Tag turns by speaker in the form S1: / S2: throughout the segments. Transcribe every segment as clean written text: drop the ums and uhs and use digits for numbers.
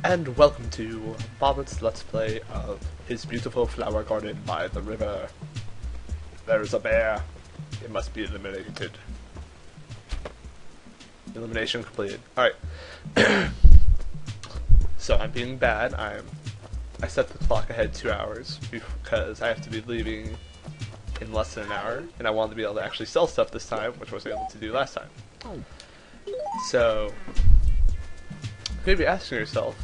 S1: And welcome to Bobert's Let's Play of his beautiful flower garden by the river. There is a bear. It must be eliminated. Elimination completed. Alright. So I'm being bad. I set the clock ahead 2 hours because I have to be leaving in less than an hour, and I wanted to be able to actually sell stuff this time, which I wasn't able to do last time. So you may be asking yourself,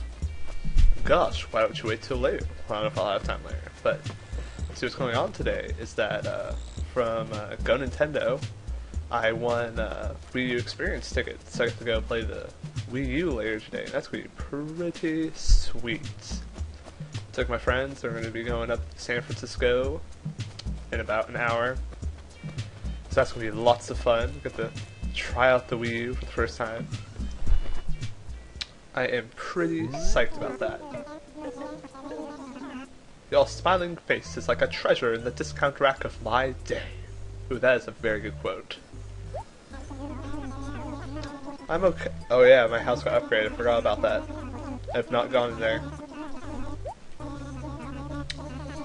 S1: gosh, why don't you wait till later? I don't know if I'll have time later. But see, what's going on today is that from Go Nintendo, I won Wii U experience tickets, so I get to go play the Wii U later today. And that's going to be pretty sweet. Took my friends. They're going to be going up to San Francisco in about an hour. So that's going to be lots of fun. Get to try out the Wii U for the first time. I am pretty psyched about that. Your smiling face is like a treasure in the discount rack of my day. Ooh, that is a very good quote. I'm okay. Oh yeah, my house got upgraded. I forgot about that. I've not gone in there.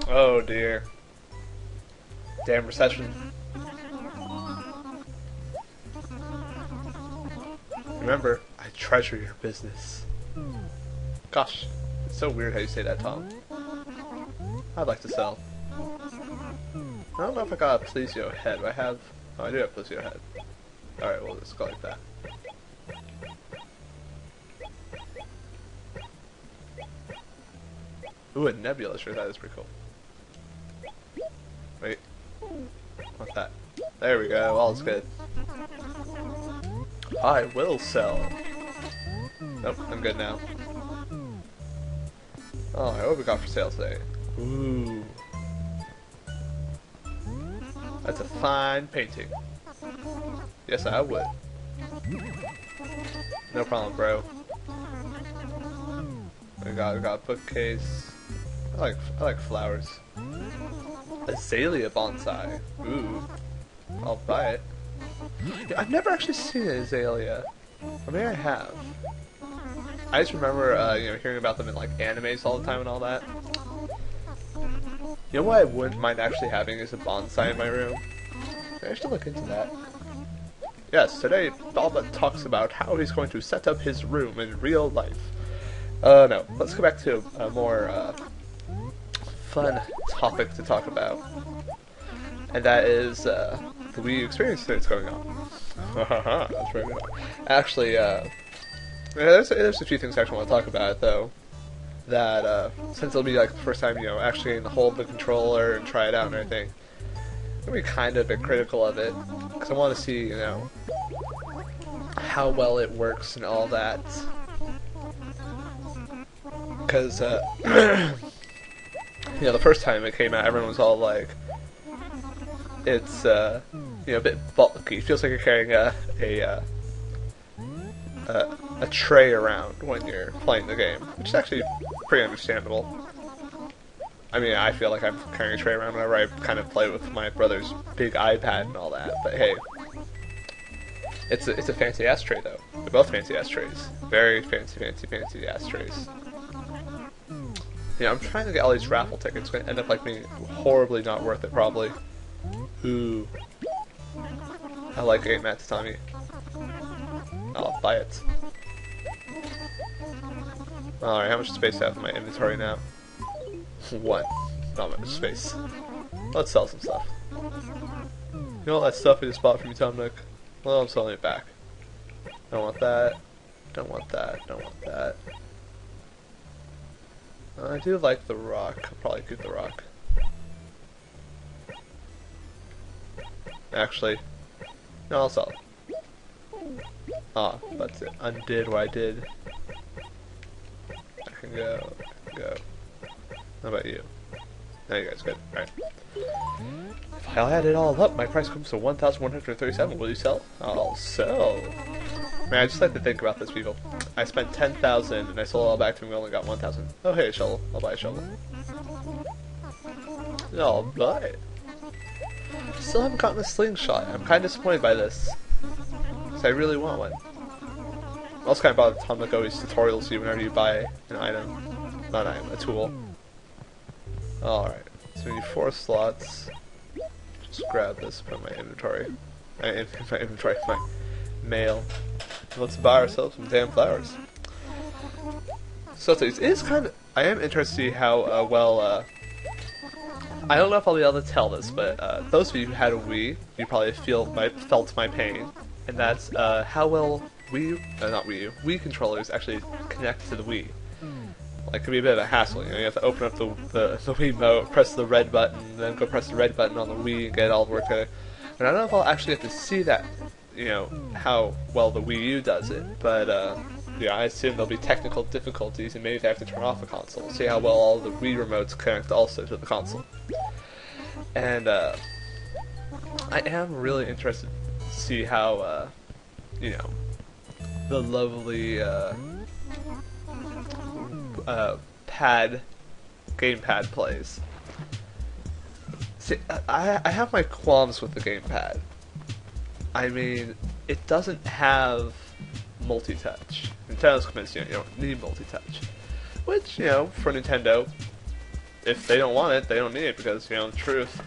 S1: Oh dear. Damn recession. Remember, I treasure your business. Gosh, it's so weird how you say that, Tom. I'd like to sell. I don't know if I got a Plesio head, but I have... Oh, I do have Plesio head. Alright, well, let's go like that. Ooh, a nebula, sure, that is pretty cool. Wait. What's that? There we go, all's good. I will sell. Nope, I'm good now. Oh, what have we got for sale today? Ooh. That's a fine painting. Yes, I would. No problem, bro. We got a bookcase. I like flowers. Azalea bonsai. Ooh. I'll buy it. Yeah, I've never actually seen an azalea. Or maybe I have. I just remember, hearing about them in like animes all the time and all that. You know what I wouldn't mind actually having is a bonsai in my room. I should look into that. Yes, today Bobert talks about how he's going to set up his room in real life. No, let's go back to a more fun topic to talk about. And that is the Wii U experience that's going on. That's very good. Actually, there's a few things I actually want to talk about, though. That, since it'll be like the first time, actually getting to hold the controller and try it out and everything, I'm going to be kind of a bit critical of it. Because I want to see, how well it works and all that. Because, the first time it came out, everyone was all like, it's, a bit bulky. It feels like you're carrying a tray around when you're playing the game, which is actually pretty understandable. I mean, I feel like I'm carrying a tray around whenever I kind of play with my brother's big iPad and all that, but hey. It's a fancy ass tray, though. They're both fancy ass trays. Very fancy ass trays. I'm trying to get all these raffle tickets. It's going to end up like being horribly not worth it, probably. Ooh. I like 8 Matsutami. I'll buy it. Alright, how much space do I have in my inventory now? 1. Not much space. Let's sell some stuff. You know all that stuff I just bought from you, Tom Nook? Well, I'm selling it back. Don't want that. Don't want that. Don't want that. I do like the rock. I'll probably keep the rock. Actually, no, I'll sell it. Ah, that's it. Undid what I did. I can go. How about you? Now you guys good. Alright. If I add it all up, my price comes to 1,137. Will you sell? I'll sell. Man, I just like to think about this, people. I spent 10,000 and I sold it all back to him and only got 1,000. Oh, hey, a shovel. I'll buy a shovel. I'll buy it. Still haven't gotten a slingshot. I'm kind of disappointed by this. Because I really want one. Also kind of bought a ton of always tutorials you whenever you buy an item. Not an item, a tool. Alright, so we need 4 slots. Just grab this, put in my inventory. In my inventory, my mail. Let's buy ourselves some damn flowers. So it is kind of... I am interested to see how well... I don't know if I'll be able to tell this, but those of you who had a Wii, you probably felt my pain. And that's how well Wii controllers actually connect to the Wii. Like, it can be a bit of a hassle, you know, you have to open up the Wiimote, press the red button, then go press the red button on the Wii and get it all to work together. And I don't know if I'll actually get to see that, you know, how well the Wii U does it, but, yeah, I assume there'll be technical difficulties and maybe they have to turn off the console, see how well all the Wii remotes connect also to the console. And, I am really interested to see how, you know, the lovely, gamepad plays. See, I have my qualms with the gamepad. I mean, it doesn't have multi-touch. Nintendo's convinced you don't need multi-touch. Which, you know, for Nintendo, if they don't want it, they don't need it, because, you know, in truth,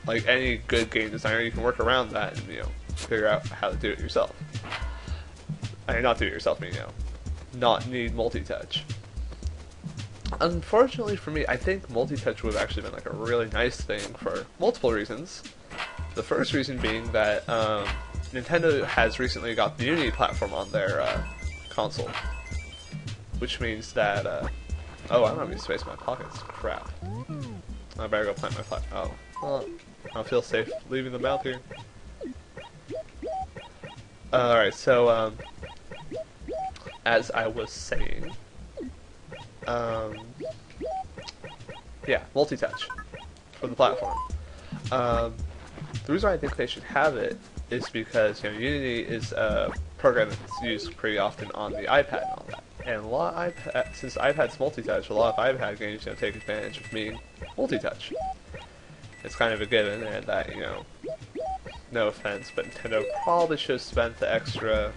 S1: like any good game designer, you can work around that and, you know, figure out how to do it yourself. I mean, not do it yourself, I mean, you know, not need multi-touch. Unfortunately for me, I think multi-touch would have actually been like a really nice thing for multiple reasons. The first reason being that Nintendo has recently got the Unity platform on their console, which means that oh, I don't have any space in my pockets. Crap. I better go plant my flag. Oh, well, I don't feel safe leaving them out here. Alright, so as I was saying, yeah, multi-touch for the platform. The reason I think they should have it is because, you know, Unity is a program that's used pretty often on the iPad and all that. And a lot of since iPad's multi-touch, a lot of iPad games, you know, take advantage of being multi-touch. It's kind of a given, and that, you know, no offense, but Nintendo probably should have spent the extra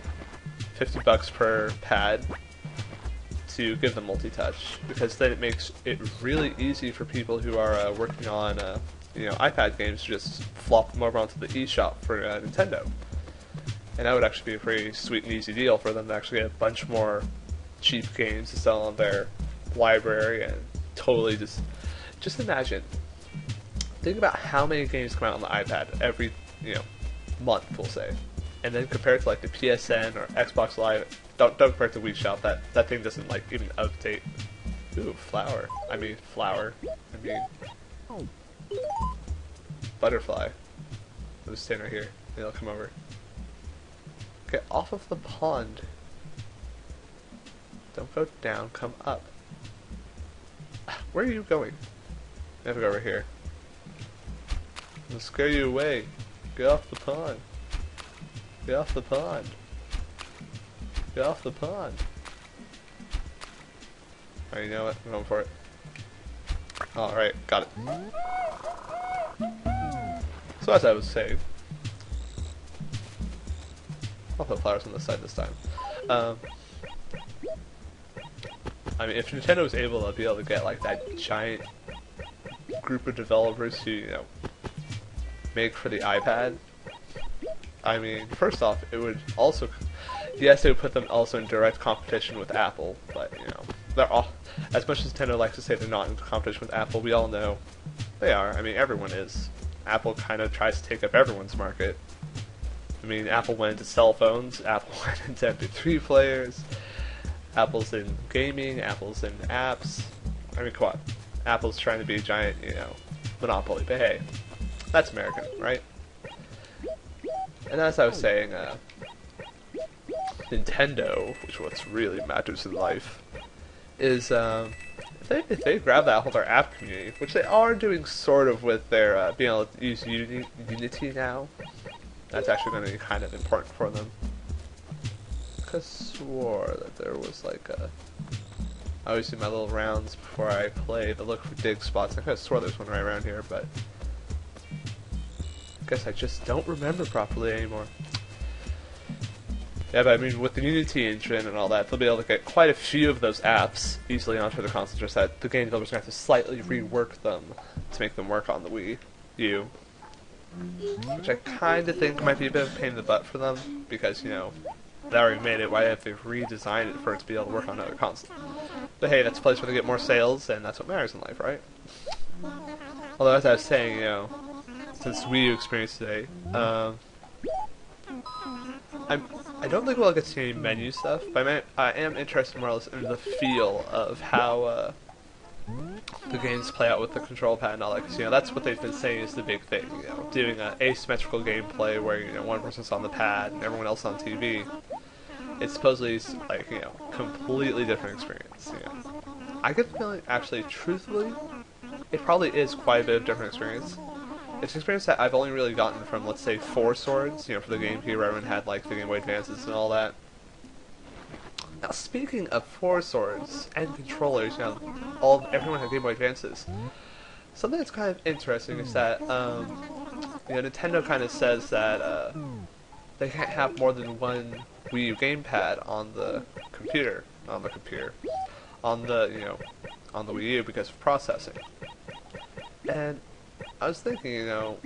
S1: $50 per pad to give them multi-touch, because then it makes it really easy for people who are working on you know, iPad games to just flop them over onto the eShop for Nintendo. And that would actually be a pretty sweet and easy deal for them to actually get a bunch more cheap games to sell on their library, and totally just imagine. Think about how many games come out on the iPad every, you know, month, we'll say. And then compare it to like the PSN or Xbox Live. Don't compare it to Wii Shop. That thing doesn't like even update. Ooh, flower. I mean flower. I mean butterfly. I'll just stand right here. Maybe I'll come over. Get off of the pond. Don't go down. Come up. Where are you going? I have to go over here. I'll scare you away. Get off the pond. Get off the pond. Get off the pond. Alright, you know what? I'm going for it. Alright, got it. So as I was saying, I'll put flowers on this side this time. I mean, if Nintendo was able to get like that giant group of developers who, you know, make for the iPad, I mean, first off, it would also, yes, it would put them also in direct competition with Apple, but, you know, they're all, as much as Nintendo likes to say they're not in competition with Apple, we all know they are. I mean, everyone is. Apple kind of tries to take up everyone's market. I mean, Apple went into cell phones, Apple went into MP3 players, Apple's in gaming, Apple's in apps. I mean, come on. Apple's trying to be a giant, you know, monopoly, but hey, that's American, right? And as I was saying, Nintendo, which what really matters in life, is if they grab that whole their app community, which they are doing sort of with their being able to use Unity now, that's actually going to be kind of important for them. I could have swore that there was like a... I always do my little rounds before I play to look for dig spots. I could have swore there's one right around here, but I guess I just don't remember properly anymore. Yeah, but I mean, with the Unity engine and all that, they'll be able to get quite a few of those apps easily onto the console, just that the game developers are going to have to slightly rework them to make them work on the Wii U. Which I kind of think might be a bit of a pain in the butt for them, because, you know, they already made it, why have they redesigned it for it to be able to work on other consoles? But hey, that's a place where they get more sales, and that's what matters in life, right? Although, as I was saying, you know, since Wii U experience today, I don't think we'll get to any menu stuff, but I am interested more or less in the feel of how the games play out with the control pad and all that. Because, you know, that's what they've been saying is the big thing. You know, doing an asymmetrical gameplay where, you know, one person's on the pad and everyone else on TV. It's supposedly like, you know, completely different experience. You know, I get the feeling, actually, truthfully, it probably is quite a bit of different experience. It's an experience that I've only really gotten from, let's say, Four Swords, you know, for the GameCube, where everyone had, like, the Game Boy Advances and all that. Now, speaking of Four Swords and controllers, you know, everyone had Game Boy Advances. Something that's kind of interesting is that, you know, Nintendo kind of says that, they can't have more than one Wii U gamepad on the computer, on the you know, on the Wii U because of processing. And I was thinking, you know,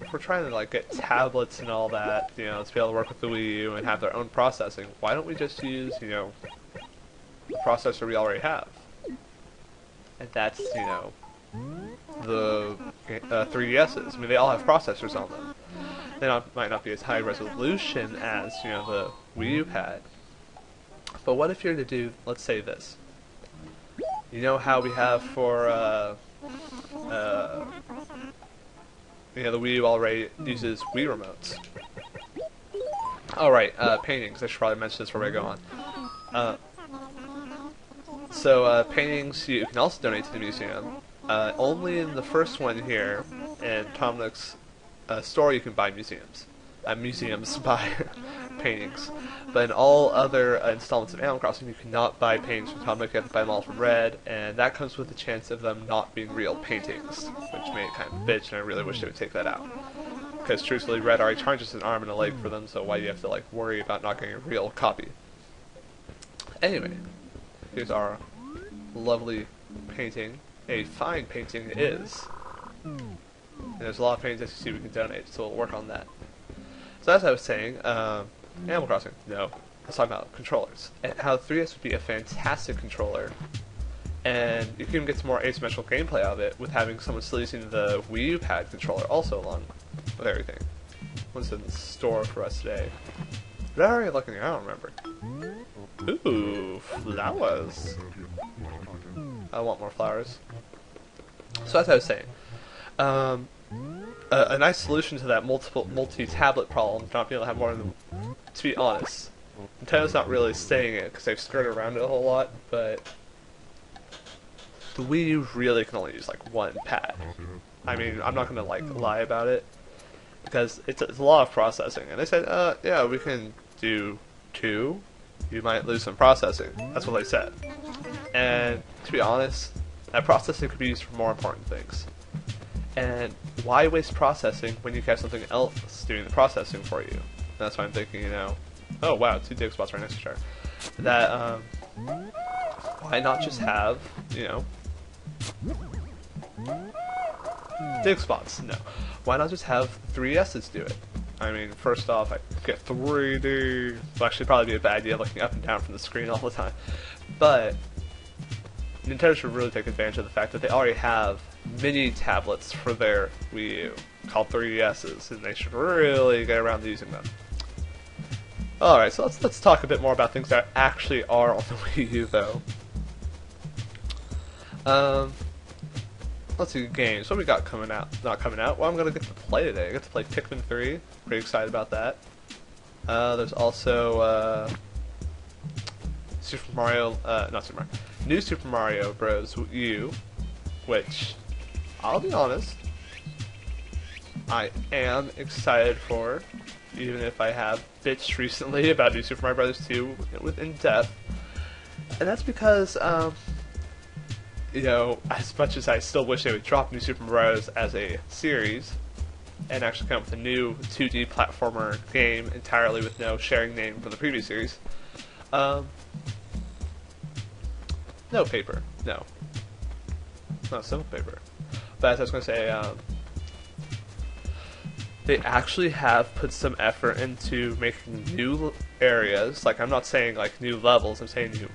S1: if we're trying to like get tablets and all that, you know, to be able to work with the Wii U and have their own processing, why don't we just use, you know, the processor we already have? And that's, you know, the 3DSs. I mean, they all have processors on them. They might not be as high resolution as, you know, the Wii U pad. But what if you're to do, let's say this. You know how we have for, you know, the Wii U already uses Wii remotes. Alright, paintings. I should probably mention this before I go on. So, paintings you can also donate to the museum. Only in the first one here, in Tom Nook's store, you can buy museums. Museums buy paintings. But in all other installments of Animal Crossing, you cannot buy paintings from Tom Nook. You have to buy them all from Red, and that comes with the chance of them not being real paintings, which made it kind of a bitch, and I really wish they would take that out. Because truthfully, Red already charges an arm and a leg for them, so why do you have to like worry about not getting a real copy? Anyway, here's our lovely painting. A fine painting it is. And there's a lot of paintings that you see we can donate, so we'll work on that. So as I was saying, Animal Crossing, no. Let's talk about controllers. And how 3DS would be a fantastic controller. And you can get some more asymmetrical gameplay out of it with having someone still using the Wii U pad controller also along with everything. What's in the store for us today? Did I already look in here? I don't remember. Ooh, flowers. I want more flowers. So as I was saying, a nice solution to that multi-tablet problem, not being able to have more than, to be honest, Nintendo's not really saying it because they've skirted around it a whole lot, but the Wii U really can only use like one pad. I mean, I'm not gonna like lie about it because it's a lot of processing, and they said, yeah, we can do 2. You might lose some processing. That's what they said. And to be honest, that processing could be used for more important things. And why waste processing when you can have something else doing the processing for you? And that's why I'm thinking, you know, oh wow, 2 dig spots right next to each other. That, why not just have, you know, dig spots? No. Why not just have 3Ds do it? I mean, first off, I get 3D. It'll actually probably be a bad idea looking up and down from the screen all the time. But Nintendo should really take advantage of the fact that they already have mini tablets for their Wii U called 3DSs, and they should really get around to using them. Alright, so let's talk a bit more about things that actually are on the Wii U, though. Let's see, games. What we got coming out? Not coming out. Well, I'm gonna get to play today. I get to play Pikmin 3. Pretty excited about that. There's also Super Mario. Not Super Mario. New Super Mario Bros. U, which I'll be honest, I am excited for, even if I have bitched recently about New Super Mario Bros. 2 in depth, and that's because you know, as much as I still wish they would drop New Super Mario Bros. As a series, and actually come up with a new 2D platformer game entirely with no sharing name from the previous series. No paper, no. Not simple paper. But as I was going to say, they actually have put some effort into making new areas. Like, I'm not saying like new levels, I'm saying new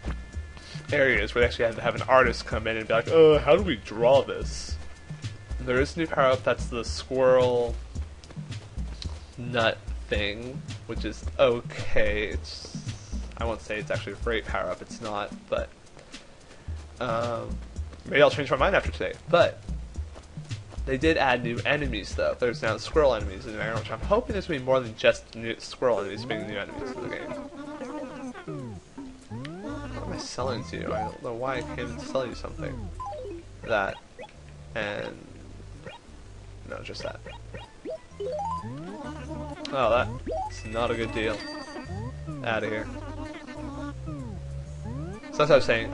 S1: areas where they actually have to have an artist come in and be like, oh, how do we draw this? There is a new power up, that's the squirrel nut thing, which is okay. It's, I won't say it's actually a great power up, it's not, but maybe I'll change my mind after today. But they did add new enemies though. There's now squirrel enemies in there, which I'm hoping there's going to be more than just new squirrel enemies being new enemies in the game. What am I selling to you? I don't know why I can't sell you something. That and no, just that. Oh, that's not a good deal. Out of here. So that's what I was saying.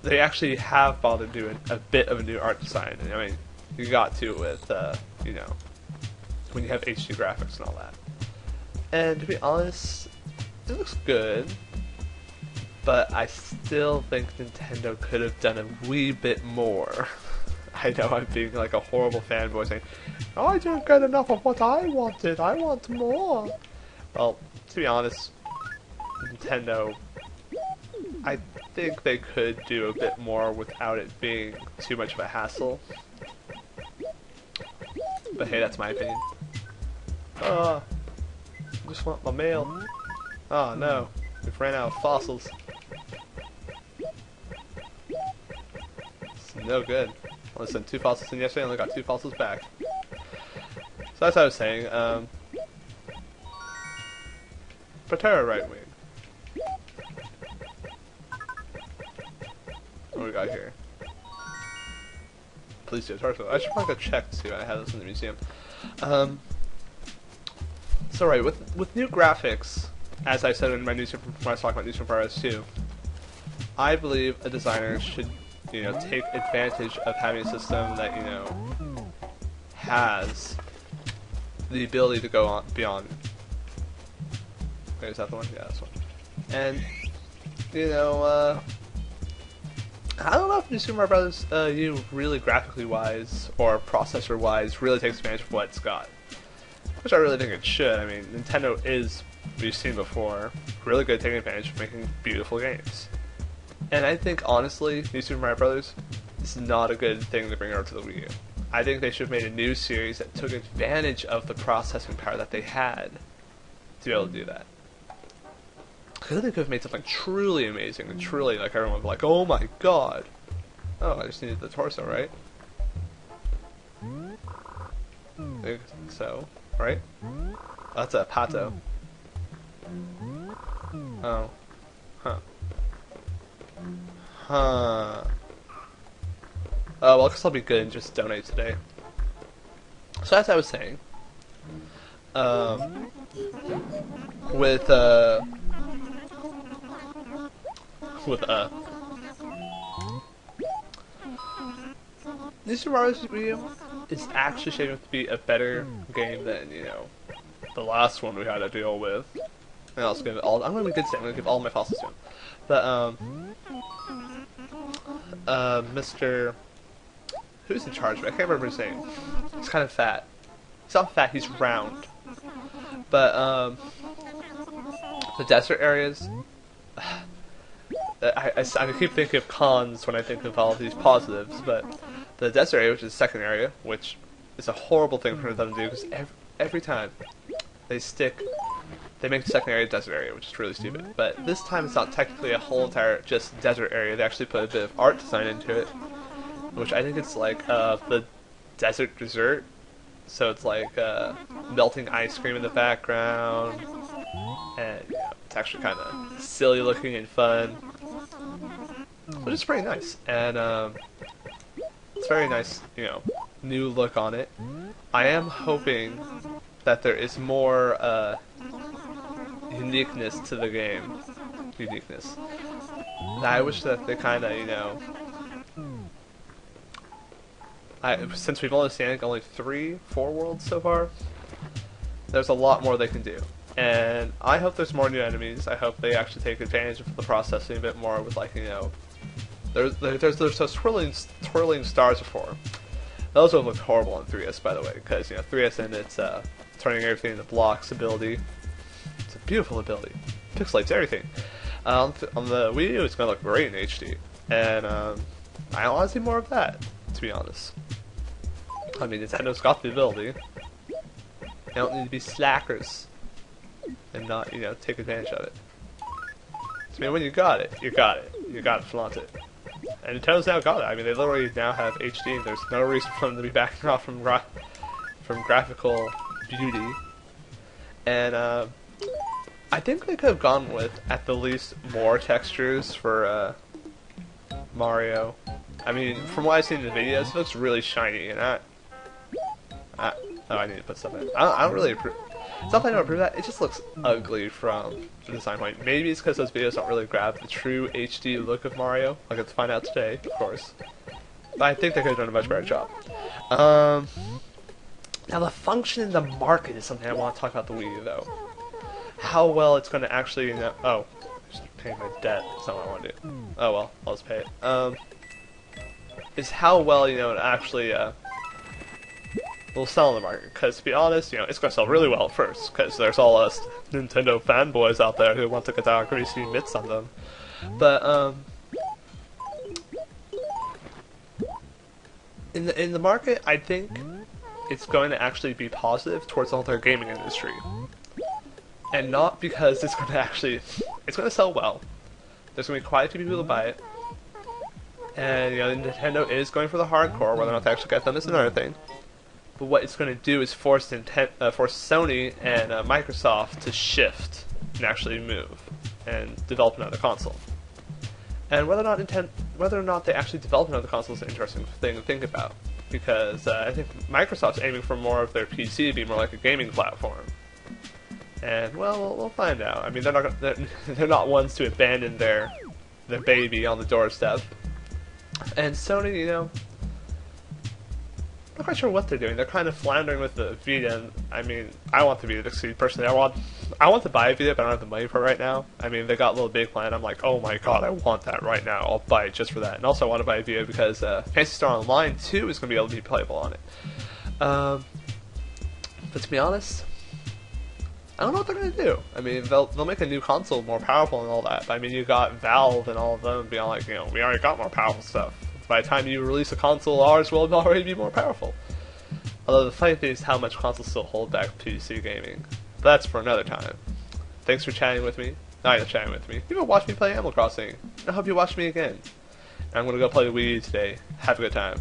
S1: They actually have bothered doing a bit of a new art design. And, I mean, you got to with, you know, when you have HD graphics and all that. And to be honest, it looks good. But I still think Nintendo could have done a wee bit more. I know I'm being like a horrible fanboy saying, I didn't get enough of what I wanted, I want more. Well, to be honest, Nintendo, I think they could do a bit more without it being too much of a hassle. But hey, that's my opinion. I just want my mail. Oh no, we've ran out of fossils. It's no good. I sent 2 fossils in yesterday, I only got 2 fossils back. So that's what I was saying. Patera right wing. What do we got here? Police torso. I should probably go check to see if I have this in the museum. So right, with new graphics, as I said in my news when I was talking about New Super Mario 2, I believe a designer should, you know, take advantage of having a system that, you know, has the ability to go on beyond. Wait, is that the one? Yeah, this one. And, you know, I don't know if New Super Mario Brothers U really graphically wise or processor wise really takes advantage of what it's got. Which I really think it should. I mean, Nintendo is, we've seen before, really good at taking advantage of making beautiful games. And I think, honestly, New Super Mario Brothers is not a good thing to bring over to the Wii U. I think they should have made a new series that took advantage of the processing power that they had to be able to do that. I think they could have made something truly amazing and truly, like, everyone would be like, oh my god. Oh, I just needed the torso, right? I think so, right? That's a pato. Oh. Huh. Huh. Oh, well, I guess I'll be good and just donate today. So as I was saying, with New Super Mario Wii U is actually shaping up to be a better game than, you know, the last one we had to deal with. And I'll give it all. I'm gonna be good today. I'm gonna give all my fossils to him. But Mr. Who's in charge? I can't remember his name. He's kind of fat. He's not fat. He's round. But the desert areas. I keep thinking of cons when I think of all of these positives, but the desert area, which is the second area, which is a horrible thing for them to do, because every time they make the second area a desert area, which is really stupid. But this time it's not technically a whole entire just desert area. They actually put a bit of art design into it, which I think it's like the desert dessert. So it's like melting ice cream in the background, and you know, it's actually kind of silly looking and fun. But it's pretty nice, and it's very nice, you know, new look on it. I am hoping that there is more uniqueness to the game. Uniqueness. I wish that they kind of, you know, Since we've only seen only 4 worlds so far, there's a lot more they can do. And I hope there's more new enemies. I hope they actually take advantage of the processing a bit more with, like, you know, there's those twirling stars before. Those would look horrible on 3DS, by the way, because, you know, 3DS and its turning everything into blocks ability. It's a beautiful ability. Pixelates everything. On the Wii U, it's gonna look great in HD, and I want to see more of that, to be honest. I mean, Nintendo's got the ability. They don't need to be slackers and not, you know, take advantage of it. I mean, when you got it, you got it. You got to flaunt it. And Nintendo's now got it. I mean, they literally now have HD, and there's no reason for them to be backing off from graphical beauty. And I think they could have gone with, at the least, more textures for Mario. I mean, from what I've seen in the videos, it looks really shiny, and oh, I need to put stuff in. I don't really approve. It's not that I don't approve that, it just looks ugly from the design point. Maybe it's because those videos don't really grab the true HD look of Mario. I'll get to find out today, of course. But I think they could have done a much better job. Now the function in the market is something I want to talk about the Wii U, though. How well it's going to actually, you know, oh, I'm just paying my debt, that's not what I want to do. Oh well, I'll just pay it. Is how well, you know, it actually, will sell in the market, because to be honest, you know, it's going to sell really well at first, because there's all us Nintendo fanboys out there who want to get our greasy mitts on them. But in the market, I think it's going to actually be positive towards the entire gaming industry, and not because it's going to actually, it's going to sell well. There's going to be quite a few people to buy it, and, you know, Nintendo is going for the hardcore. Whether or not they actually get them is another thing. But what it's going to do is force Sony and Microsoft to shift and actually move and develop another console. And whether or not they actually develop another console is an interesting thing to think about, because I think Microsoft's aiming for more of their PC to be more like a gaming platform. And well, we'll find out. I mean, they're not ones to abandon their baby on the doorstep. And Sony, you know, I'm not quite sure what they're doing. They're kind of floundering with the Vita, and I mean, I want the Vita to succeed personally. I want to buy a Vita, but I don't have the money for it right now. I mean, they got a little big plan. I'm like, oh my god, I want that right now. I'll buy it just for that. And also, I want to buy a Vita because Fantasy Star Online 2 is going to be able to be playable on it. But to be honest, I don't know what they're going to do. I mean, they'll make a new console more powerful and all that. But I mean, you got Valve and all of them being like, you know, we already got more powerful stuff. By the time you release a console, ours will already be more powerful. Although the funny thing is how much consoles still hold back PC gaming. But that's for another time. Thanks for chatting with me. Not even chatting with me. Even watch me play Animal Crossing. I hope you watch me again. I'm going to go play the Wii U today. Have a good time.